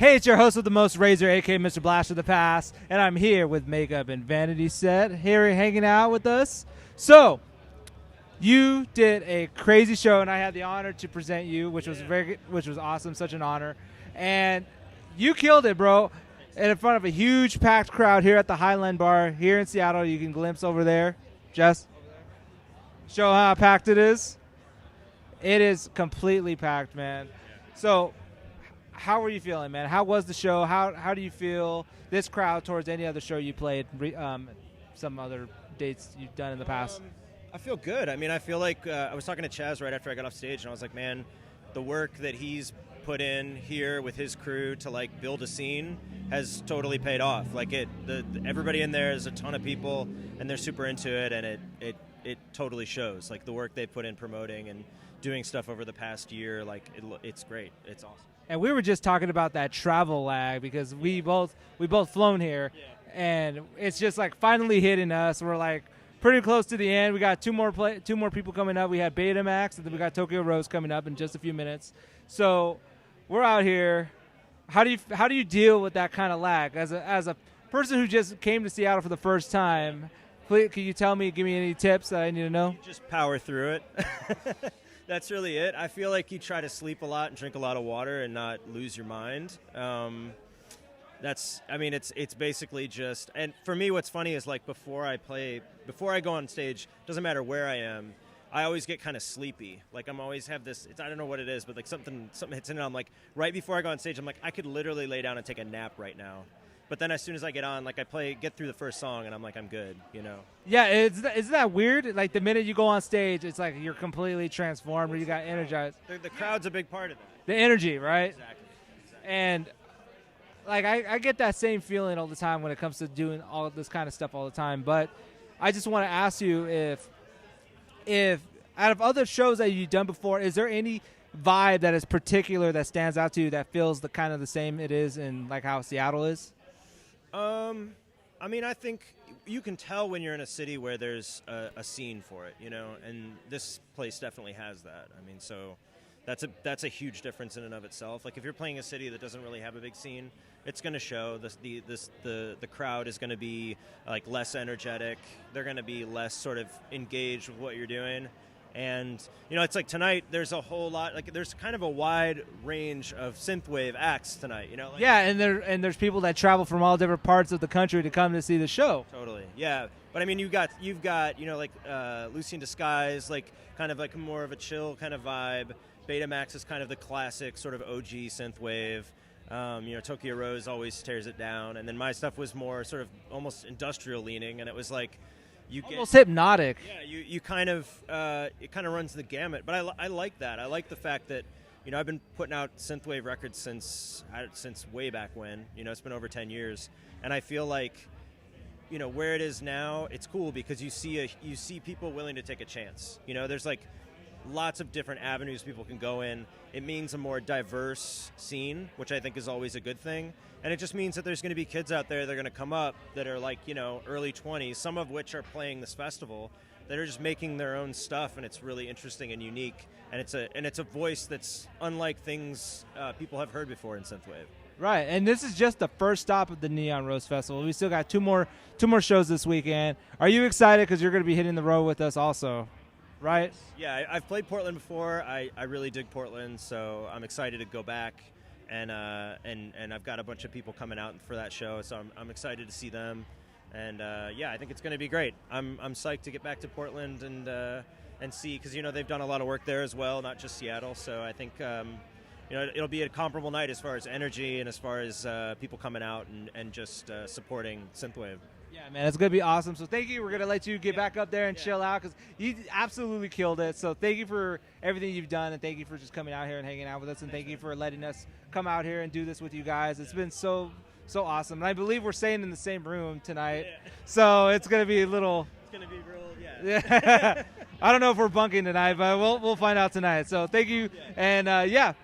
Hey, it's your host with the most razor, aka Mr. Blast of the Past, and I'm here with Makeup and Vanity Set, here hanging out with us. So, you did a crazy show, and I had the honor to present you, which was awesome, such an honor, and you killed it, bro. And in front of a huge packed crowd here at the Highline Bar here in Seattle. You can glimpse over there. Jess, show how packed it is. It is completely packed, man. So, how are you feeling, man? How was the show? How do you feel this crowd towards any other show you played, some other dates you've done in the past? I feel good. I mean, I feel like I was talking to Chaz right after I got off stage, and I was like, man, the work that he's put in here with his crew to like build a scene has totally paid off. Like everybody in there is a ton of people, and they're super into it, and it totally shows. Like the work they put in promoting and doing stuff over the past year, like it's great. It's awesome. And we were just talking about that travel lag because we both flown here, and it's just like finally hitting us. We're like pretty close to the end. We got two more people coming up. We had Betamax, and then we got Tokyo Rose coming up in just a few minutes. So we're out here. How do you deal with that kind of lag as a person who just came to Seattle for the first time? Please, can you give me any tips that I need to know? You just power through it. That's really it. I feel like you try to sleep a lot and drink a lot of water and not lose your mind. It's basically just, and for me, what's funny is like before I go on stage, doesn't matter where I am, I always get kind of sleepy. Like I don't know what it is, but like something hits in, and I'm like, right before I go on stage, I'm like, I could literally lay down and take a nap right now. But then as soon as I get on, like get through the first song, and I'm like, I'm good, you know? Yeah, isn't that weird? Like the minute you go on stage, it's like you're completely transformed, or you got energized. The crowd's a big part of that. The energy, right? Exactly. And like I get that same feeling all the time when it comes to doing all of this kind of stuff all the time. But I just want to ask you if out of other shows that you've done before, is there any vibe that is particular that stands out to you that feels the same it is in like how Seattle is? I mean, I think you can tell when you're in a city where there's a scene for it, you know, and this place definitely has that. I mean, so that's a huge difference in and of itself. Like if you're playing a city that doesn't really have a big scene, it's going to show. The crowd is going to be like less energetic. They're going to be less sort of engaged with what you're doing. And, you know, it's like tonight there's a whole lot, like there's kind of a wide range of synthwave acts tonight, you know? Like, yeah, and there's people that travel from all different parts of the country to come to see the show. Totally, yeah. But I mean, you've got you know, like Lucy in Disguise, like kind of like more of a chill kind of vibe. Betamax is kind of the classic sort of OG synthwave. You know, Tokyo Rose always tears it down. And then my stuff was more sort of almost industrial leaning, and it was like, almost hypnotic. Yeah, you kind of it kind of runs the gamut, but I like that. I like the fact that, you know, I've been putting out synthwave records since way back when. You know, it's been over 10 years, and I feel like, you know, where it is now, it's cool because you see people willing to take a chance. You know, there's like lots of different avenues people can go in. It means a more diverse scene, which I think is always a good thing. And it just means that there's going to be kids out there that are going to come up that are like, you know, early 20s, some of which are playing this festival, that are just making their own stuff, and it's really interesting and unique. And it's a voice that's unlike things people have heard before in synthwave. Right, and this is just the first stop of the Neon Rose Festival. We still got two more shows this weekend. Are you excited because you're going to be hitting the road with us also? Right? Yeah, I've played Portland before. I really dig Portland, so I'm excited to go back. And I've got a bunch of people coming out for that show, so I'm excited to see them. And yeah, I think it's going to be great. I'm psyched to get back to Portland and see, because, you know, they've done a lot of work there as well, not just Seattle. So I think you know, it'll be a comparable night as far as energy and as far as people coming out and just supporting synthwave. Yeah, man, it's going to be awesome. So thank you. We're going to let you get back up there and chill out because you absolutely killed it. So thank you for everything you've done, and thank you for just coming out here and hanging out with us, and thank you for letting us come out here and do this with you guys. It's been so awesome. And I believe we're staying in the same room tonight. Yeah. So it's going to be a little... It's going to be real, yeah. I don't know if we're bunking tonight, but we'll find out tonight. So thank you. And, yeah,